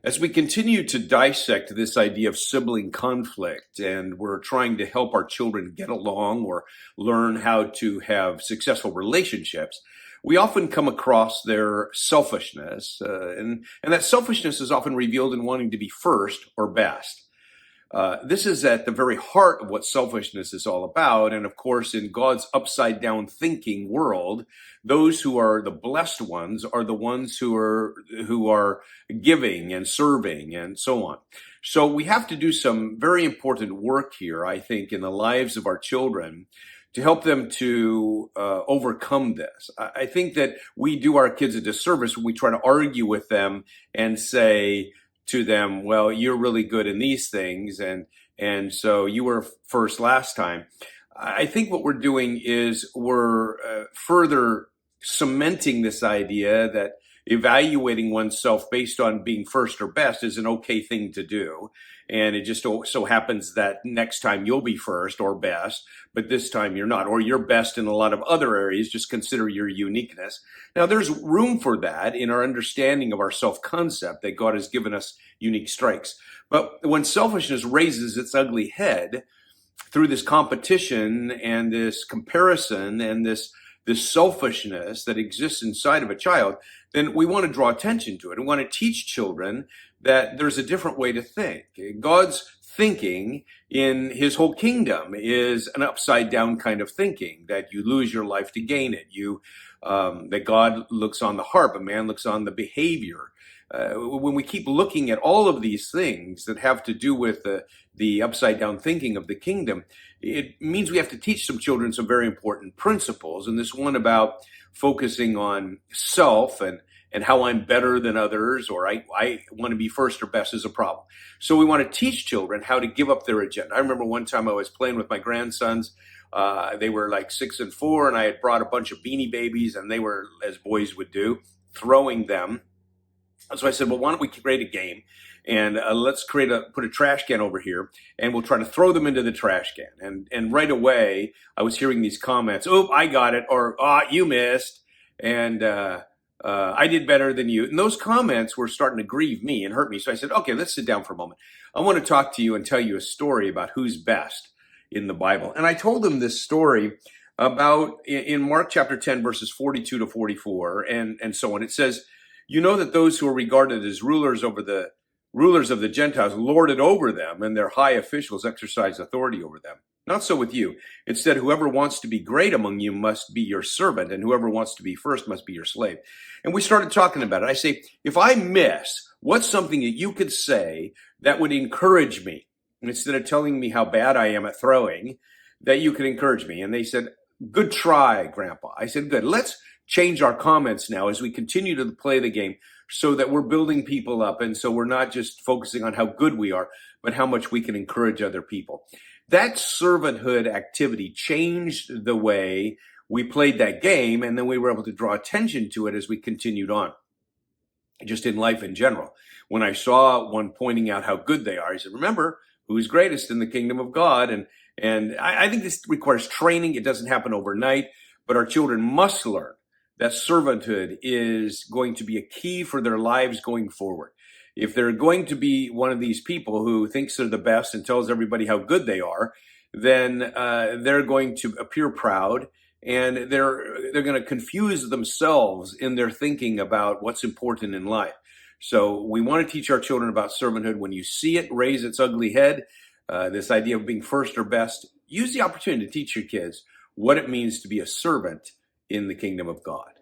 As we continue to dissect this idea of sibling conflict, and we're trying to help our children get along or learn how to have successful relationships, we often come across their selfishness, and that selfishness is often revealed in wanting to be first or best. This is at the very heart of what selfishness is all about. And of course, in God's upside down thinking world, those who are the blessed ones are the ones who are giving and serving and so on. So we have to do some very important work here, I think, in the lives of our children to help them to overcome this. I think that we do our kids a disservice when we try to argue with them and say to them, well, you're really good in these things, and so you were first last time. I think what we're doing is we're further cementing this idea that evaluating oneself based on being first or best is an okay thing to do. And it just so happens that next time you'll be first or best, but this time you're not, or you're best in a lot of other areas. Just consider your uniqueness. Now, there's room for that in our understanding of our self-concept, that God has given us unique strengths. But when selfishness raises its ugly head through this competition and this comparison and this selfishness that exists inside of a child, then we want to draw attention to it. We want to teach children that there's a different way to think. God's thinking in his whole kingdom is an upside down kind of thinking, that you lose your life to gain it. That God looks on the heart, but man looks on the behavior. When we keep looking at all of these things that have to do with the upside down thinking of the kingdom, it means we have to teach some children some very important principles. And this one about focusing on self and how I'm better than others, or I want to be first or best, is a problem. So we want to teach children how to give up their agenda. I remember one time I was playing with my grandsons. They were like 6 and 4, and I had brought a bunch of Beanie Babies, and they were, as boys would do, throwing them. So I said, well, why don't we create a game, and let's put a trash can over here, and we'll try to throw them into the trash can. And right away, I was hearing these comments, oh, I got it, or you missed, and I did better than you. And those comments were starting to grieve me and hurt me. So I said, okay, let's sit down for a moment. I want to talk to you and tell you a story about who's best in the Bible. And I told them this story about in Mark chapter 10, verses 42 to 44, and so on. It says, you know that those who are regarded as rulers of the Gentiles lord it over them, and their high officials exercise authority over them. Not so with you. Instead, whoever wants to be great among you must be your servant, and whoever wants to be first must be your slave. And we started talking about it. I say, if I miss, what's something that you could say that would encourage me? And instead of telling me how bad I am at throwing, that you could encourage me. And they said, good try, Grandpa. I said, good. Let's change our comments now as we continue to play the game, so that we're building people up. And so we're not just focusing on how good we are, but how much we can encourage other people. That servanthood activity changed the way we played that game, and then we were able to draw attention to it as we continued on. Just in life in general. When I saw one pointing out how good they are, I said, remember, who's greatest in the kingdom of God? And I think this requires training. It doesn't happen overnight, but our children must learn that servanthood is going to be a key for their lives going forward. If they're going to be one of these people who thinks they're the best and tells everybody how good they are, then they're going to appear proud, and they're going to confuse themselves in their thinking about what's important in life. So we want to teach our children about servanthood. When you see it raise its ugly head, this idea of being first or best, use the opportunity to teach your kids what it means to be a servant in the kingdom of God.